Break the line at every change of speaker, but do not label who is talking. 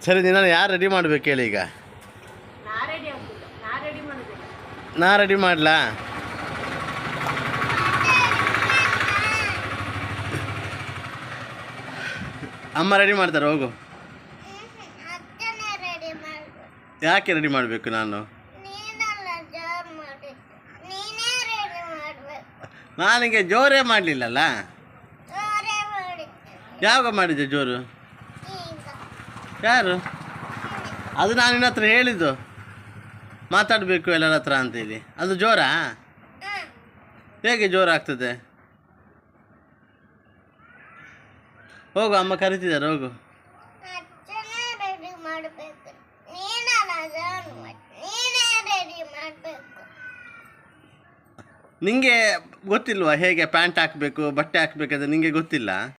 ಸರಿ, ನಿನ್ನ ಯಾರು ರೆಡಿ ಮಾಡ್ಬೇಕು ಹೇಳಿ ಈಗ? ನಾ ರೆಡಿ ಮಾಡಲಾ? ಅಮ್ಮ ರೆಡಿ ಮಾಡ್ತಾರೆ, ಹೋಗು. ಯಾಕೆ ರೆಡಿ ಮಾಡಬೇಕು ನಾನು? ನಾನಿಗೆ ಜೋರೇ ಮಾಡಲಿಲ್ಲಲ್ಲ. ಯಾವಾಗ ಮಾಡಿದ್ದೆ ಜೋರು? ಯಾರು? ಅದು ನಾನು ನಿನ್ನ ಹತ್ರ ಹೇಳಿದ್ದು, ಮಾತಾಡಬೇಕು ಎಲ್ಲರ ಹತ್ರ ಅಂತೇಳಿ. ಅದು ಜೋರಾ? ಹೇಗೆ ಜೋರಾಗ್ತದೆ? ಹೋಗು, ಅಮ್ಮ ಕರಿತಿದ್ದಾರೆ, ಹೋಗು. ನಿಂಗೆ ಗೊತ್ತಿಲ್ವಾ ಹೇಗೆ ಪ್ಯಾಂಟ್ ಹಾಕಬೇಕು, ಬಟ್ಟೆ ಹಾಕಬೇಕಂದ್ರೆ? ನಿಂಗೆ ಗೊತ್ತಿಲ್ಲ?